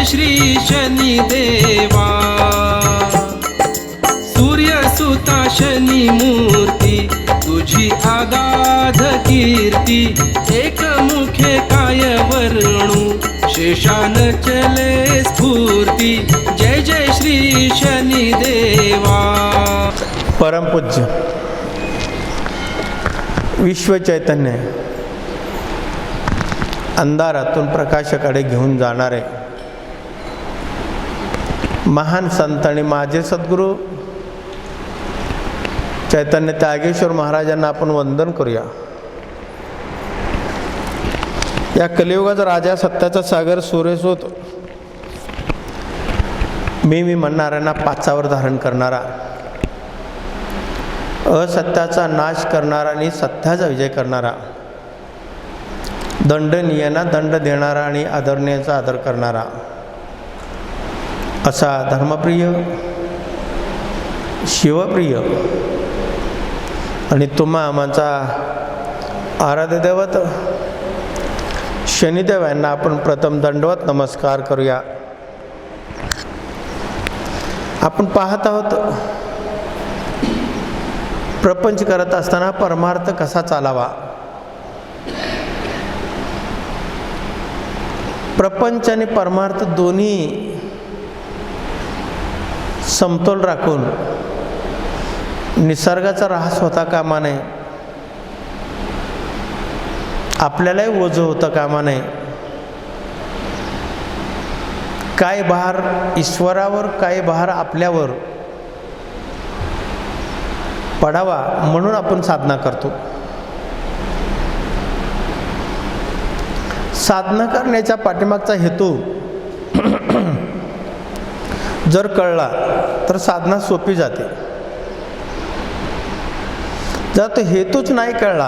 जय श्री शनिदेवा। सूर्यसुता शनी मूर्ती तुझी आगाध कीर्ती, एकमुखे काय वर्णू शेषान चले स्फूर्ती। जय जय श्री शनिदेवा। परमपूज्य विश्व चैतन्य अंधारातून प्रकाशाकडे घेऊन जाणारे महान संत आणि माझे सद्गुरू चैतन्य त्यागेश्वर महाराजांना आपण वंदन करूया। या कलियुगाचा राजा, सत्याचा सागर, सूर्यसूत, मी म्हणणाऱ्यांना पाचावर धारण करणारा, असत्याचा नाश करणारा आणि सत्याचा विजय करणारा, दंडनीयांना दंड देणारा आणि आदरणीयांचा आदर करणारा असा धर्मप्रिय, शिवप्रिय आणि तुम्हा आमचा आराध्य दैवत शनिदेव यांना आपण प्रथम दंडवत नमस्कार करूया। आपण पाहत आहोत प्रपंच करत असताना परमार्थ कसा चालावा। प्रपंच आणि परमार्थ दोन्ही समतोल राखून निसर्गाचा ऱ्हास होता कामा नये, आपल्यालाही ओझं होतं कामा नये। काय भार ईश्वरावर, काय भार आपल्यावर पडावा म्हणून आपण साधना करतो। साधना करण्याच्या पाठीमागचा हेतू जर कळला तर साधना सोपी जाते। जर तो हेतूच नाही कळला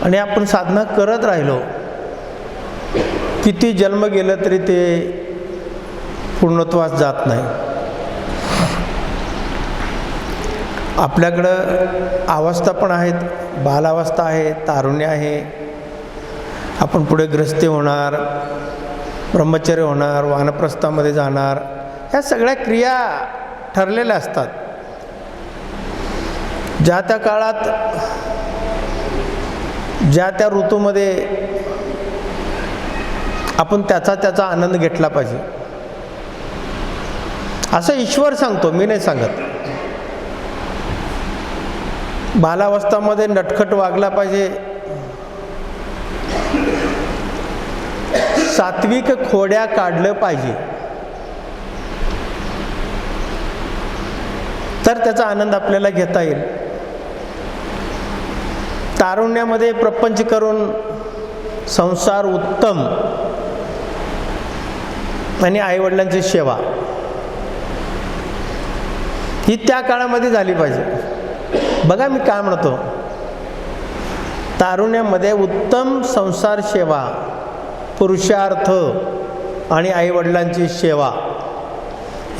आणि आपण साधना करत राहिलो, किती जन्म गेलं तरी ते पूर्णत्वास जात नाही। आपल्याकडं अवस्था पण आहेत, बालावस्था आहे, तारुण्य आहे, आपण पुढे ग्रस्ती होणार, ब्रह्मचर्य होणार, वानप्रस्थामध्ये जाणार, ह्या सगळ्या क्रिया ठरलेल्या असतात। ज्या त्या काळात, ज्या त्या ऋतूमध्ये आपण त्याचा आनंद घेतला पाहिजे असं ईश्वर सांगतो, मी नाही सांगत। बालावस्थामध्ये नटखट वागला पाहिजे, सात्विक खोड्या काढलं पाहिजे, तर त्याचा आनंद आपल्याला घेता येईल। तारुण्यामध्ये प्रपंच करून संसार उत्तम आणि आईवडिलांची सेवा ही त्या काळामध्ये झाली पाहिजे। बघा मी काय म्हणतो, तारुण्यामध्ये उत्तम संसार सेवा, पुरुषार्थ आणि आईवडिलांची सेवा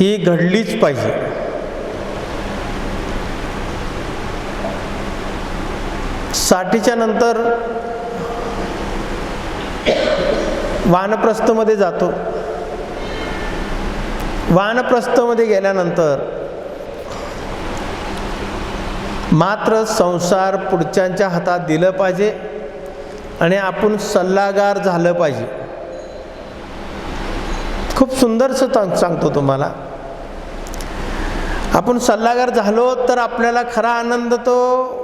ही घडलीच पाहिजे। साठीच्या नंतर वानप्रस्थमध्ये जातो। वानप्रस्थमध्ये गेल्यानंतर मात्र संसार पुढच्यांच्या हातात दिलं पाहिजे आणि आपण सल्लागार झालं पाहिजे। खूप सुंदरसं सांगतो तुम्हाला, आपण सल्लागार झालो तर आपल्याला खरा आनंद तो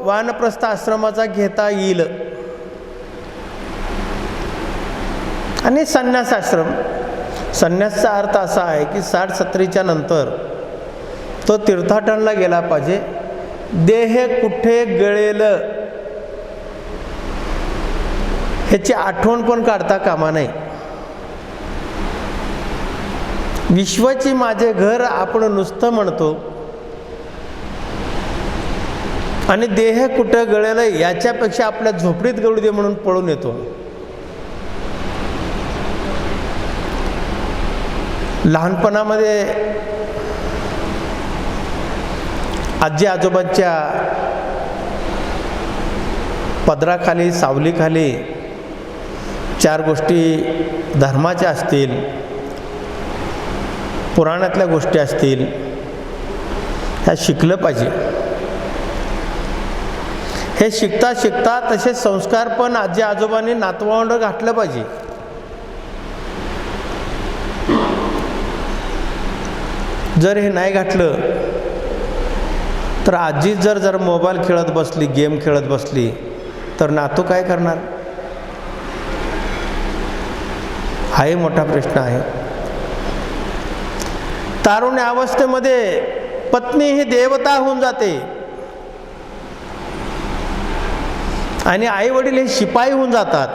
वानप्रस्थ आश्रमाचा घेता येईल। आणि संन्यास आश्रम, संन्यासचा अर्थ असा आहे की 60-70च्या नंतर तो तीर्थाटनला गेला पाहिजे। देह कुठे गळेल ह्याची आठवण पण काढता कामा नये। विश्वाची माझे घर आपण नुसतं म्हणतो आणि देह कुठं गळेल याच्यापेक्षा आपल्या झोपडीत गळू दे म्हणून पळून येतो। लहानपणामध्ये आजी आजोबांच्या पदराखाली, सावलीखाली 4 गोष्टी धर्माच्या असतील पुराणातल्या गोष्टी असतील ह्या शिकलं पाहिजे. हे शिकता शिकता तसे संस्कार पण आजी आजोबांनी नातवंड घातलं पाहिजे. जर हे नाही घातलं तर आजी जर मोबाईल खेळत बसली, गेम खेळत बसली तर नातू काय करणार? हाही मोठा प्रश्न आहे. तारुण्य अवस्थेमध्ये पत्नी ही देवता होऊन जाते आणि आई वडील हे शिपाई होऊन जातात.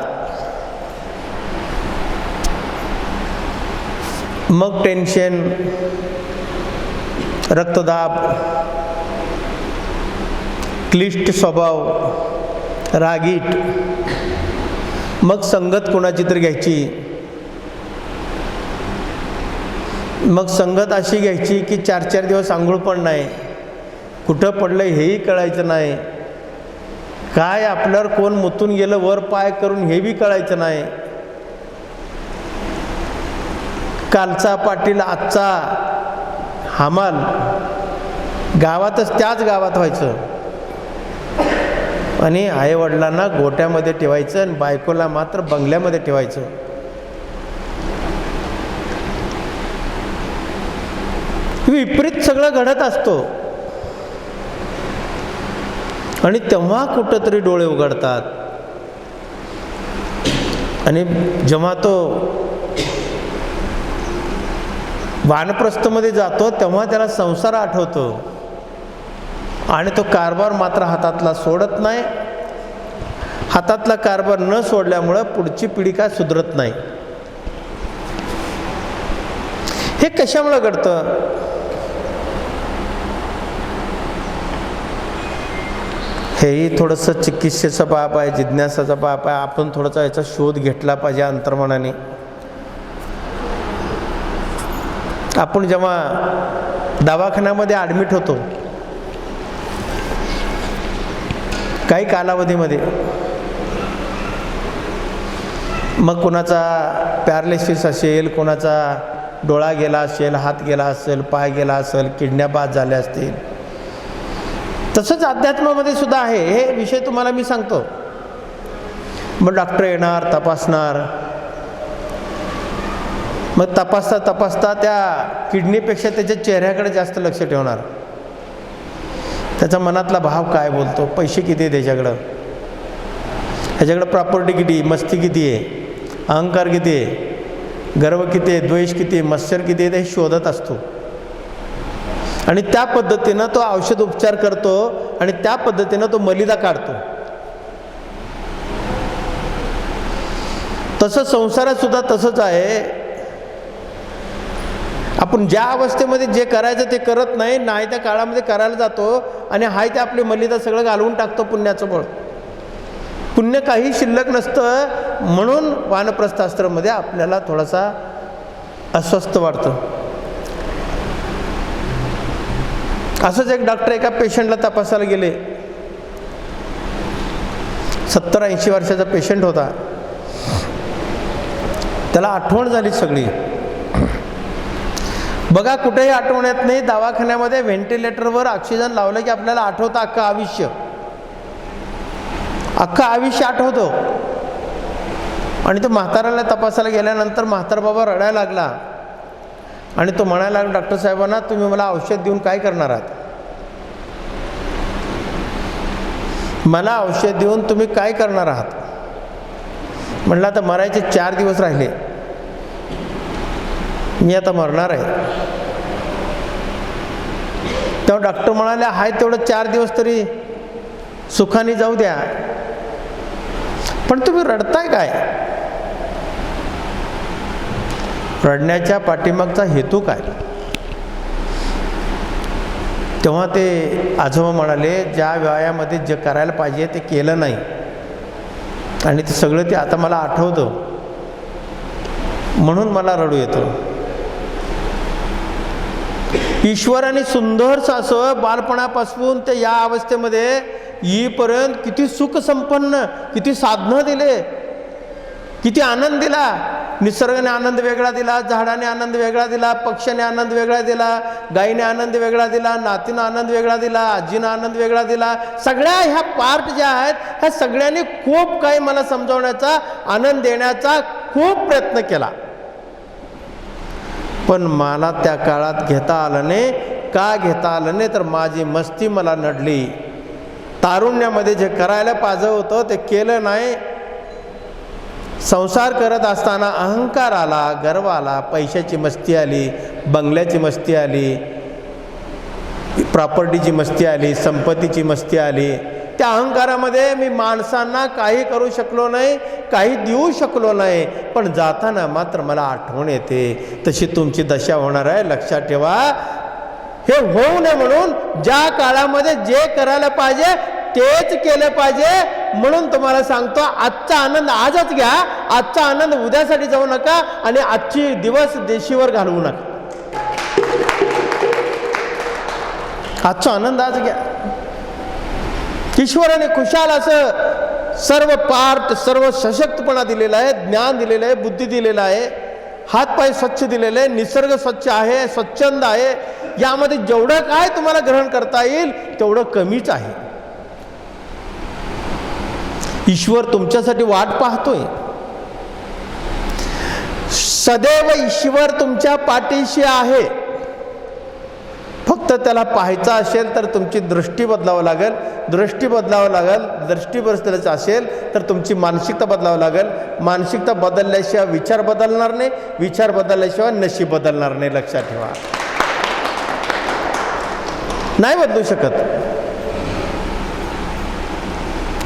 मग टेन्शन, रक्तदाब, क्लिष्ट स्वभाव, रागीट. मग संगत कोणाची तर घ्यायची. मग संगत अशी घ्यायची की 4-4 दिवस आंघोळ पण नाही, कुठं पडलं हेही कळायचं नाही, काय आपल्यावर कोण मुतून गेलं वर पाय करून हे बी कळायचं नाही. कालचा पाटील आजचा हमाल गावातच त्याच गावात व्हायचं आणि आईवडिलांना गोट्यामध्ये ठेवायचं आणि बायकोला मात्र बंगल्यामध्ये ठेवायचं. विपरीत सगळं घडत असतो आणि तेव्हा कुठंतरी डोळे उघडतात आणि जेव्हा तो वानप्रस्थमध्ये जातो तेव्हा त्याला संसार आठवतो आणि तो कारभार मात्र हातातला सोडत नाही. हातातला कारभार न सोडल्यामुळं पुढची पिढी काय सुधरत नाही. हे कशामुळे घडतं? हेही थोडंसं चिकित्सेचा बाब आहे, जिज्ञासाचा बाब आहे. आपण थोडासा याचा शोध घेतला पाहिजे अंतर्मनाने. आपण जेव्हा दवाखान्यामध्ये ॲडमिट होतो काही कालावधीमध्ये, मग कोणाचा पॅरालिसिस असेल, कोणाचा डोळा गेला असेल, हात गेला असेल, पाय गेला असेल, किडन्या बाद झाल्या असतील. तसंच अध्यात्मामध्ये सुद्धा आहे. हे विषय तुम्हाला मी सांगतो. मग डॉक्टर येणार, तपासणार. मग तपासता तपासता त्या किडनीपेक्षा त्याच्या चेहऱ्याकडे जास्त लक्ष ठेवणार. त्याचा मनातला भाव काय बोलतो, पैसे किती आहे त्याच्याकडं, ह्याच्याकडं प्रॉपर्टी किती, मस्ती किती आहे, अहंकार किती आहे, गर्व किती आहे, द्वेष किती आहे, मत्सर किती आहे, ते शोधत असतो. आणि त्या पद्धतीनं तो औषध उपचार करतो आणि त्या पद्धतीनं तो मलिदा काढतो. तसं संसारात सुद्धा तसंच आहे. आपण ज्या अवस्थेमध्ये जे करायचं ते करत नाही, नाही त्या काळामध्ये करायला जातो आणि हाय ते आपली मलिदा सगळं घालवून टाकतो पुण्याचं बळ. पुण्य काही शिल्लक नसतं. म्हणून वानप्रस्थाश्रममध्ये आपल्याला थोडासा अस्वस्थ वाटतं. असंच एक डॉक्टर एका पेशंटला तपासायला गेले. 70-80 वर्षाचा पेशंट होता. त्याला आठवण झाली सगळी. बघा कुठेही आठवण येत नाही. दवाखान्यामध्ये व्हेंटिलेटरवर ऑक्सिजन लावलं की आपल्याला आठवतं अख्खं आयुष्य. अख्खं आयुष्य आठवतो. आणि तो म्हाताऱ्याला तपासायला गेल्यानंतर म्हातारा बाबा रडायला लागला आणि तो म्हणायला लागला, डॉक्टर साहेबांना तुम्ही मला औषध देऊन काय करणार आहात? मला औषध देऊन तुम्ही काय करणार आहात? म्हणलं आता मरायचे 4 दिवस राहिले, मी आता मरणार आहे. तेव्हा डॉक्टर म्हणाले, हाय तेवढं 4 दिवस तरी सुखाने जाऊ द्या, पण तुम्ही रडताय काय? रडण्याच्या पाठीमागचा हेतू काय? तेव्हा ते आजोबा म्हणाले, ज्या वयामध्ये जे करायला पाहिजे ते केलं नाही आणि ते सगळं ते आता मला आठवतं म्हणून मला रडू येतं. ईश्वराने सुंदरसं असं बालपणापासून ते या अवस्थेमध्ये येईपर्यंत किती सुख संपन्न, किती साधनं दिले, किती आनंद दिला. निसर्गाने आनंद वेगळा दिला, झाडाने आनंद वेगळा दिला, पक्ष्याने आनंद वेगळा दिला, गायीने आनंद वेगळा दिला, नातीनं आनंद वेगळा दिला, आजीनं आनंद वेगळा दिला. सगळ्या ह्या पार्ट ज्या आहेत ह्या सगळ्यांनी खूप काही मला समजावण्याचा, आनंद देण्याचा खूप प्रयत्न केला. पण मला त्या काळात घेता आलं नाही. का घेता आलं नाही तर माझी मस्ती मला नडली. तारुण्यामध्ये जे करायला पाहिजे होतं ते केलं नाही. संसार करत असताना अहंकार आला, गर्व आला, पैशाची मस्ती आली, बंगल्याची मस्ती आली, प्रॉपर्टीची मस्ती आली, संपत्तीची मस्ती आली. त्या अहंकारामध्ये मी माणसांना काही करू शकलो नाही, काही देऊ शकलो नाही. पण जाताना मात्र मला आठवण येते तशी तुमची दशा होणार आहे. लक्षात ठेवा. हे होऊ नये म्हणून ज्या काळामध्ये जे करायला पाहिजे तेच केलं पाहिजे. म्हणून तुम्हाला सांगतो, आजचा आनंद आजच घ्या. आजचा आनंद उद्यासाठी जाऊ नका आणि आजची दिवस देशीवर घालवू नका. आजचा आनंद आज घ्या. ईश्वराने खुशाल असं सर्व पार्ट, सर्व सशक्तपणा दिलेला आहे, ज्ञान दिलेलं आहे, बुद्धी दिलेला आहे, हातपाय स्वच्छ दिलेले आहे, निसर्ग स्वच्छ आहे, स्वच्छंद आहे. यामध्ये जेवढं काय तुम्हाला ग्रहण करता येईल तेवढं कमीच आहे. ईश्वर तुमच्यासाठी वाट पाहतोय. सदैव ईश्वर तुमच्या पाठीशी आहे. फक्त त्याला पाहायचं असेल तर तुमची दृष्टी बदलावं लागेल. दृष्टी बदलावं लागेल. दृष्टी बदलायचं असेल तर तुमची मानसिकता बदलावं लागेल. मानसिकता बदलल्याशिवाय विचार बदलणार नाही. विचार बदलल्याशिवाय नशीब बदलणार नाही. लक्षात ठेवा. नाही बदलू शकत.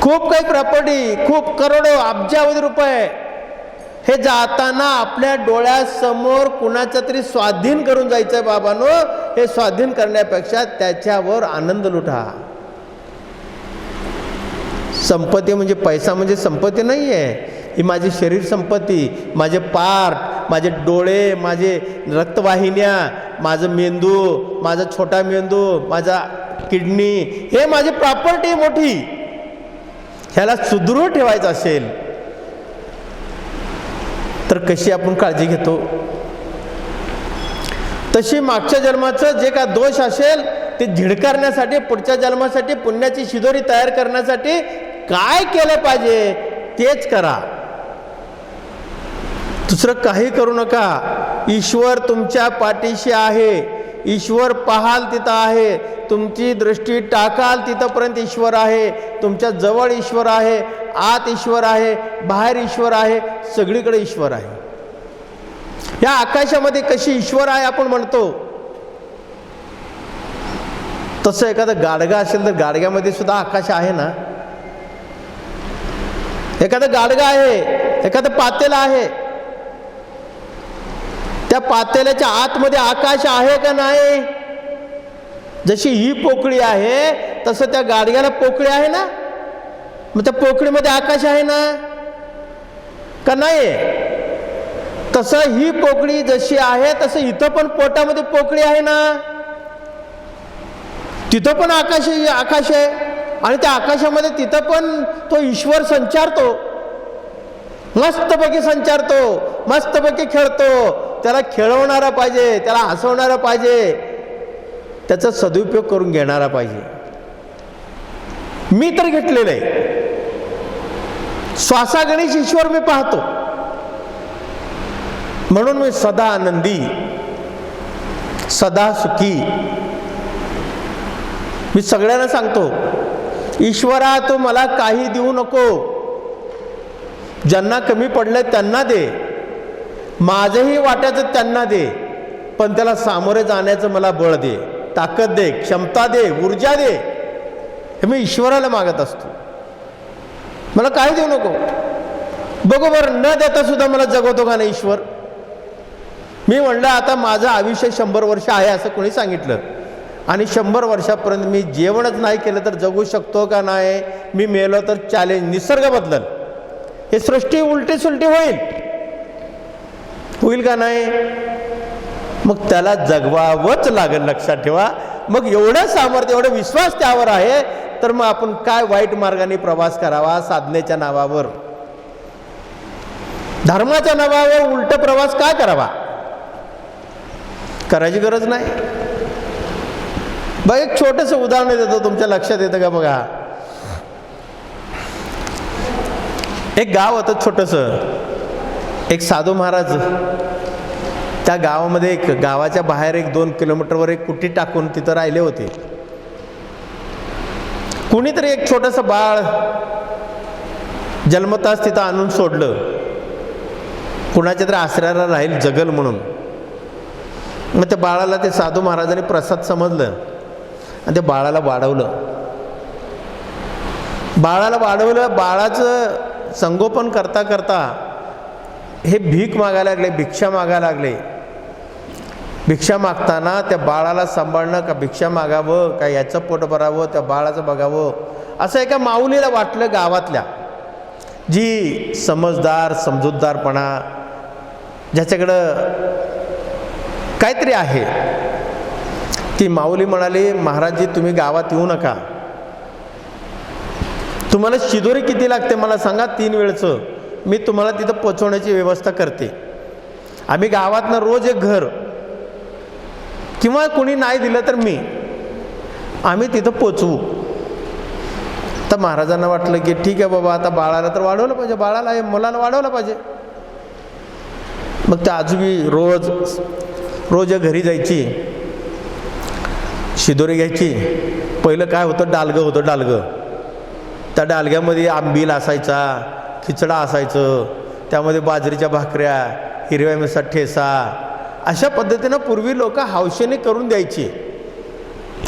खूप काही प्रॉपर्टी, खूप करोडो अब्जावधी रुपये हे जाताना आपल्या डोळ्यासमोर कुणाचं तरी स्वाधीन करून जायचंय. बाबांनो, हे स्वाधीन करण्यापेक्षा त्याच्यावर आनंद लुटा. संपत्ती म्हणजे पैसा म्हणजे संपत्ती नाही आहे. ही माझी शरीर संपत्ती, माझे पार्ट, माझे डोळे, माझे रक्तवाहिन्या, माझं मेंदू, माझा छोटा मेंदू, माझा किडनी, हे माझी प्रॉपर्टी मोठी. ह्याला सुदृढ ठेवायचं असेल तर कशी आपण काळजी घेतो. तशी मागच्या जन्माचं जे का दोष असेल ते झिडकारण्यासाठी, पुढच्या जन्मासाठी पुण्याची शिदोरी तयार करण्यासाठी काय केलं पाहिजे तेच करा. दुसरं काही करू नका. ईश्वर तुमच्या पाठीशी आहे. ईश्वर पाहाल तिथं आहे. तुमची दृष्टी टाकाल तिथंपर्यंत ईश्वर आहे. तुमच्या जवळ ईश्वर आहे, आत ईश्वर आहे, बाहेर ईश्वर आहे, सगळीकडे ईश्वर आहे. या आकाशामध्ये कशी ईश्वर आहे आपण म्हणतो, तसं एखादा गाडगा असेल तर गाडग्यामध्ये सुद्धा आकाश आहे ना. एखादा गाडगा आहे, एखादं पातेलं आहे, त्या पातेल्याच्या आतमध्ये आकाश आहे का नाही. जशी ही पोकळी आहे तसं त्या गाडग्याला पोकळी आहे ना. मग त्या पोकळीमध्ये आकाश आहे ना का नाही. तसं ही पोकळी जशी आहे तसं इथं पण पोटामध्ये पोकळी आहे ना. तिथं पण आकाश आहे आणि त्या आकाशामध्ये तिथं पण तो ईश्वर संचारतो. मस्तपैकी संचारतो, मस्तपैकी खेळतो. त्याला खेळवणारा पाहिजे, त्याला हसवणारा पाहिजे, त्याचा सदुपयोग करून घेणारा पाहिजे. मी तर घेतलेलं आहे. श्वासागणिक ईश्वर मी पाहतो. म्हणून मी सदा आनंदी, सदा सुखी. मी सगळ्यांना सांगतो, ईश्वरा तू मला काही देऊ नको. ज्यांना कमी पडले त्यांना दे, माझंही वाट्याचं त्यांना दे, पण त्याला सामोरे जाण्याचं मला बळ दे, ताकद दे, क्षमता दे, ऊर्जा दे. हे मी ईश्वराला मागत असतो. मला काही देऊ नको. बघू बरं, न देता सुद्धा मला जगवतो का नाही ईश्वर. मी म्हणलं आता माझं आयुष्य 100 वर्ष आहे असं कोणी सांगितलं, आणि 100 वर्षापर्यंत मी जेवणच नाही केलं तर जगू शकतो का नाही. मी मेलो तर चॅलेंज, निसर्ग बदलल, हे सृष्टी उलटी सुलटी होईल का नाही. मग त्याला जगवावंच लागेल. लक्षात ठेवा. मग एवढं सामर्थ्य, एवढं विश्वास त्यावर आहे तर मग आपण काय वाईट मार्गाने प्रवास करावा साधनेच्या नावावर. धर्माच्या नावावर उलट प्रवास काय करावा? करायची गरज नाही. बघ, एक छोटंसं उदाहरण देतो, तुमच्या लक्षात येतं का बघा. एक गाव होतं छोटंसं, एक साधू महाराज त्या गावामध्ये, एक गावाच्या बाहेर 1-2 किलोमीटरवर एक कुटी टाकून तिथं राहिले होते. कुणीतरी एक छोटंसं बाळ जन्मताच तिथं आणून सोडलं, कुणाच्या तरी आश्रयाला राहील जगल म्हणून. मग त्या बाळाला ते साधू महाराजांनी प्रसाद समजलं आणि ते बाळाला वाढवलं. बाळाचं संगोपन करता करता हे भीक मागायला लागले, भिक्षा मागायला लागले. भिक्षा मागताना त्या बाळाला सांभाळणं का भिक्षा मागावं का याचं पोट भरावं, त्या बाळाचं बघावं, असं एका माऊलीला वाटलं गावातल्या, जी समजूतदारपणा, ज्याच्याकडं काहीतरी आहे. ती माऊली म्हणाली, महाराजजी तुम्ही गावात येऊ नका, तुम्हाला शिदोरी किती लागते मला सांगा, 3 वेळचं मी तुम्हाला तिथं पोचवण्याची व्यवस्था करते. आम्ही गावातनं रोज एक घर, किंवा कोणी नाही दिलं तर आम्ही तिथं पोचवू. तर महाराजांना वाटलं की ठीक आहे बाबा, आता बाळाला तर वाढवलं पाहिजे, बाळाला मुलाला वाढवलं पाहिजे. मग त्या आजोबी रोज घरी जायची, शिदोरी घ्यायची. पहिलं काय होतं, डालगं. त्या डालग्यामध्ये आंबील असायचा, खिचडा असायचं, त्यामध्ये बाजरीच्या भाकऱ्या, हिरव्या मिरचा ठेसा, अशा पद्धतीनं पूर्वी लोक हौशेने करून द्यायची.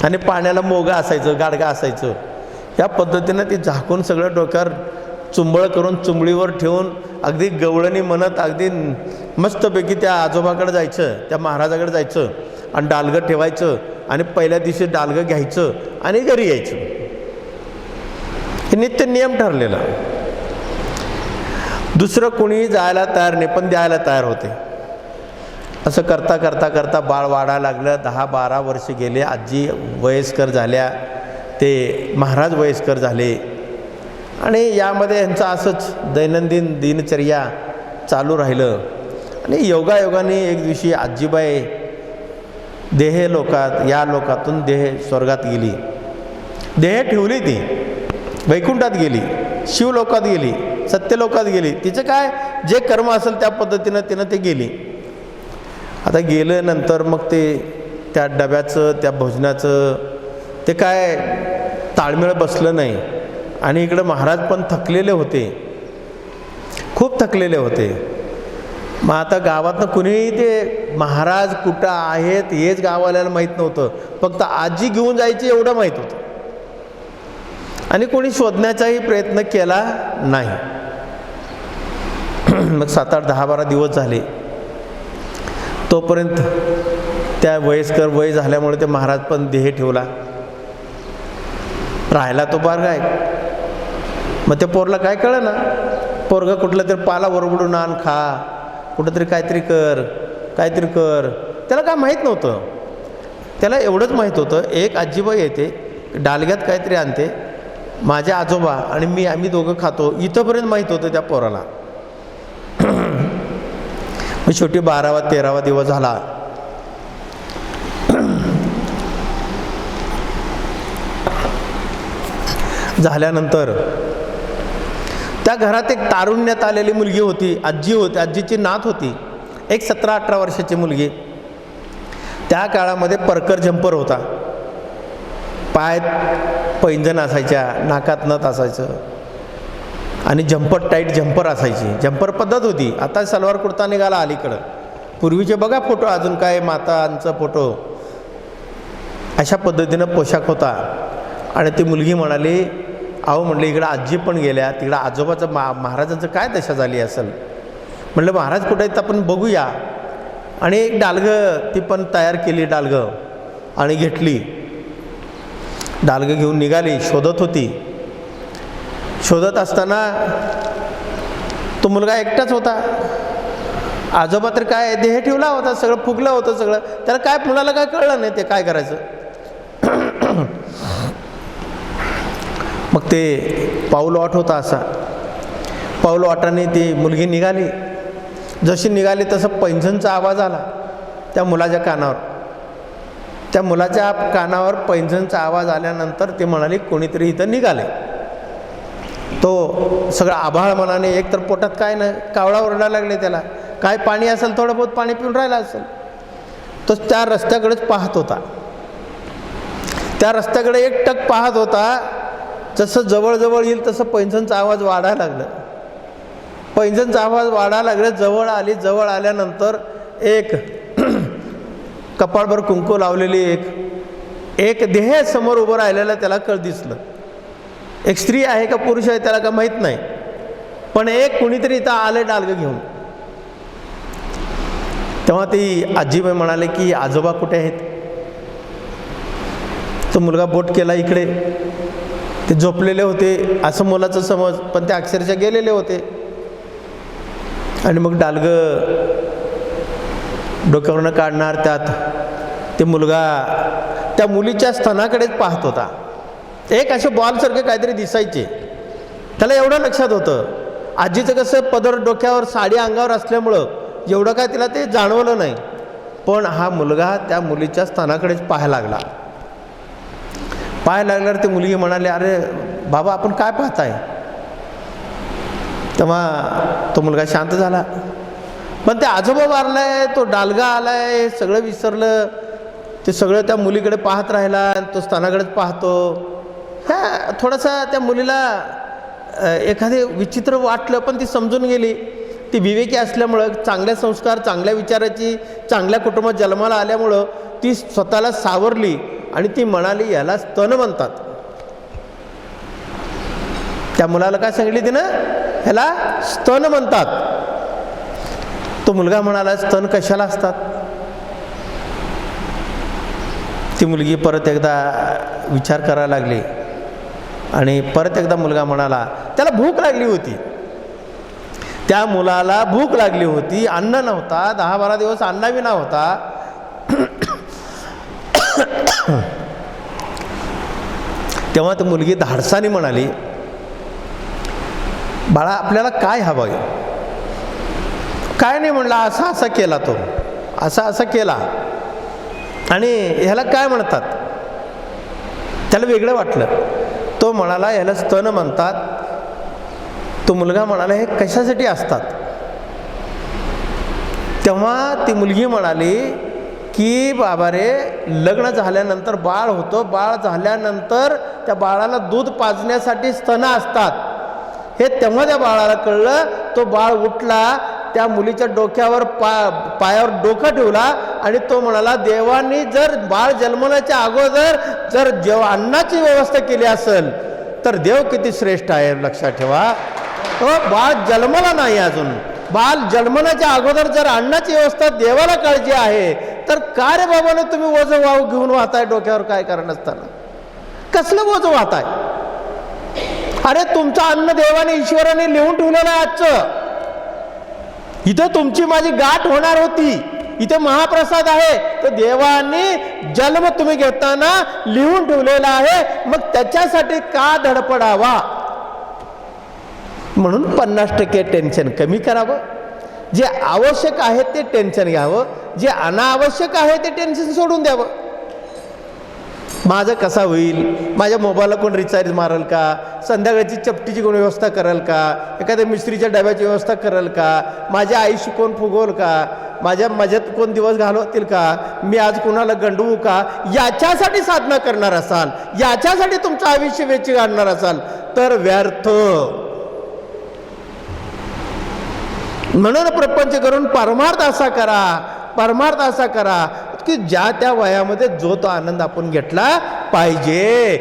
आणि पाण्याला मोगा असायचं, गाडगा असायचं. या पद्धतीनं ती झाकून सगळं डोक्यावर चुंबळ करून चुंबळीवर ठेवून अगदी गवळणी म्हणत अगदी मस्तपैकी त्या आजोबाकडे जायचं, त्या महाराजाकडे जायचं आणि डालगं ठेवायचं आणि पहिल्या दिवशी डालगं घ्यायचं आणि घरी यायचं. हे नित्य नियम ठरलेला. दुसरं कोणी जायला तयार नाही, पण द्यायला तयार होते. असं करता करता करता बाळ वाढायला लागलं. 10-12 वर्ष गेले. आजी वयस्कर झाल्या, ते महाराज वयस्कर झाले. आणि यामध्ये यांचं असंच दैनंदिन दिनचर्या चालू राहिलं. आणि योगायोगाने एक दिवशी आजीबाई या लोकातून देह स्वर्गात गेली. देह ठेवली, ती वैकुंठात गेली, शिवलोकात गेली, सत्यलोकात गेली. तिचं काय जे कर्म असेल त्या पद्धतीनं तिनं ते गेली. आता गेल्यानंतर मग ते त्या डब्याचं, त्या भोजनाचं ते काय ताळमेळ बसलं नाही. आणि इकडं महाराज पण थकलेले होते, खूप थकलेले होते. मग आता गावातनं कुणीही ते महाराज कुठं आहेत हेच गाववाल्याला माहीत नव्हतं, फक्त आजी घेऊन जायची एवढं माहीत होतं. आणि कोणी शोधण्याचाही प्रयत्न केला नाही. मग 7-8, 10-12 दिवस झाले. तोपर्यंत त्या वयस्कर वय झाल्यामुळे ते महाराज पण देह ठेवला. राहिला तो बारगा आहे. मग त्या पोरला काय कळलं ना, पोरगा कुठलं तरी पाला वरबडून आण खा, कुठंतरी काहीतरी कर. त्याला काय माहीत नव्हतं. त्याला एवढंच माहीत होतं, एक आजीबाई येते, डालग्यात काहीतरी आणते, माझे आजोबा आणि आम्ही दोघं खातो, इथंपर्यंत माहीत होतं त्या पोराला. मग शेवटी 12वा-13वा दिवस झाला. झाल्यानंतर त्या घरात एक तारुण्यात आलेली मुलगी होती, आजी होती, आजीची नात होती, एक 17-18 वर्षाची मुलगी. त्या काळामध्ये परकर झंपर होता, पायात पैंजण असायच्या, नाकात नथ असायचं आणि टाईट झंपर असायची. झंपर पद्धत होती. आता सलवार कुर्ता निघाला अलीकडं. पूर्वीचे बघा फोटो, अजून काय मातांचा फोटो, अशा पद्धतीनं पोशाख होता. आणि ती मुलगी म्हणाली, अहो म्हणलं इकडं आजी पण गेल्या, तिकडं आजोबाचं महाराजांचं काय दशा झाली असेल. म्हणलं महाराज कुठे आहेत आपण बघूया. आणि एक डालगं ती पण तयार केली, डालगं आणि घेतली. डालगं घेऊन निघाली, शोधत होती. शोधत असताना तो मुलगा एकटाच होता. आजोबा तर काय देह ठेवला होता, सगळं फुगलं होतं सगळं. त्याला काय मुलाला काय कळलं नाही ते काय करायचं. मग ते पाऊल वाट होता, असा पाऊल वाटाने ती मुलगी निघाली. जशी निघाली तसं पैंजणचा आवाज आला त्या मुलाच्या कानावर. त्या मुलाच्या कानावर पैंजणचा आवाज आल्यानंतर ते म्हणाले कोणीतरी इथं निघाले. तो सगळं आभाळ मनाने, एक तर पोटात काय नाही, कावळा ओरडायला लागले त्याला, काय पाणी असेल थोडं बहुत पाणी पिऊन राहिला असेल. तो त्या रस्त्याकडेच पाहत होता. त्या रस्त्याकडे एकटक पाहत होता. जसं जवळजवळ येईल तसं पैंजणचा आवाज वाढायला लागला. पैंजणचा आवाज वाढायला लागले. जवळ आली. जवळ आल्यानंतर एक कपाळभर कुंकू लावलेली एक देह समोर उभं राहिलेलं त्याला दिसलं. एक स्त्री आहे का पुरुष आहे त्याला का माहीत नाही, पण एक कुणीतरी इथं आले डालगं घेऊन. तेव्हा ती आजीबाई म्हणाले की आजोबा कुठे आहेत. तो मुलगा बोट केला इकडे. ते झोपलेले होते असं मुलाचं समज, पण ते अक्षरशः गेलेले होते. आणि मग डालगं डोक्यावरनं काढणार, त्यात ते मुलगा त्या मुलीच्या स्तनाकडेच पाहत होता. एक असे बॉलसारखे काहीतरी दिसायचे. त्याला एवढं लक्षात होतं. आजीचं कसं पदर डोक्यावर, साडी अंगावर असल्यामुळं एवढं काय तिला ते जाणवलं नाही, पण हा मुलगा त्या मुलीच्या स्तनाकडेच पाहायला लागला. पाहायला लागल्यावर ती मुलगी म्हणाली, अरे बाबा आपण काय पाहताय. तेव्हा तो मुलगा शांत झाला. पण ते आजोबा वारलाय, तो डालगा आलाय, सगळं विसरलं. ते सगळं त्या मुलीकडे पाहत राहिला. तो स्तनाकडेच पाहतो. ह्या थोडासा त्या मुलीला एखादे विचित्र वाटलं, पण ती समजून गेली. ती विवेकी असल्यामुळं, चांगले संस्कार, चांगल्या विचाराची, चांगल्या कुटुंबात जन्माला आल्यामुळं ती स्वतःला सावरली आणि ती म्हणाली याला स्तन म्हणतात. त्या मुलाला काय सांगितली तिनं, ह्याला स्तन म्हणतात. तो मुलगा म्हणाला स्तन कशाला असतात. ती मुलगी परत एकदा विचार करायला लागली आणि परत एकदा मुलगा म्हणाला त्याला भूक लागली होती. त्या मुलाला भूक लागली होती, अन्न नव्हता, 10-12 दिवस अन्नविना होता. तेव्हा ती मुलगी धाडसाने म्हणाली, बाळा आपल्याला काय हवं आहे. काय नाही म्हणला, असा असा केला तो, असा असा केला. आणि ह्याला काय म्हणतात. त्याला वेगळं वाटलं. तो म्हणाला ह्याला स्तन म्हणतात. तो मुलगा म्हणाला हे कशासाठी असतात. तेव्हा ती मुलगी म्हणाली की बाबा रे, लग्न झाल्यानंतर बाळ होतं, बाळ झाल्यानंतर त्या बाळाला दूध पाजण्यासाठी स्तन असतात. हे तेव्हा त्या बाळाला कळलं. तो बाळ उठला, त्या मुलीच्या डोक्यावर पायावर डोकं ठेवला आणि तो म्हणाला देवानी जर बाळ जन्मण्याच्या अगोदर जर अन्नाची व्यवस्था केली असेल तर देव किती श्रेष्ठ आहे. लक्षात ठेवा. तो बाळ जन्मला नाही अजून, बाळ जन्मण्याच्या अगोदर जर अन्नाची व्यवस्था देवाला काळजी आहे तर का रे बाबाने तुम्ही वजन वाहू घेऊन वाहताय डोक्यावर काय कारण असताना. कसलं वजन वाहताय. अरे तुमचं अन्न देवाने ईश्वराने लिहून ठेवलेलं आहे. आजचं इथं तुमची माझी गाठ होणार होती, इथे महाप्रसाद आहे. तर देवाने जन्म तुम्ही घेताना लिहून ठेवलेला आहे, मग त्याच्यासाठी का धडपडावा. म्हणून 50% टेन्शन कमी करावं. जे आवश्यक आहे ते टेन्शन घ्यावं, जे अनावश्यक आहे ते टेन्शन सोडून द्यावं. माझं कसा होईल, माझ्या मोबाईलला कोण रिचार्ज मारेल का, संध्याकाळची चपटीची कोण व्यवस्था करेल का, एखाद्या मिस्त्रीच्या डब्याची व्यवस्था करेल का, माझ्या आईशी कोण फुगवल का, माझ्या मजेत कोण दिवस घालवतील का, मी आज कोणाला गंडवू का, याच्यासाठी साधना करणार असाल, याच्यासाठी तुमचं आयुष्य वेची काढणार असाल तर व्यर्थ. म्हणून प्रपंच करून परमार्थ असा करा, परमार्थ असा करा की ज्या त्या वयामध्ये जो तो आनंद आपण घेतला पाहिजे.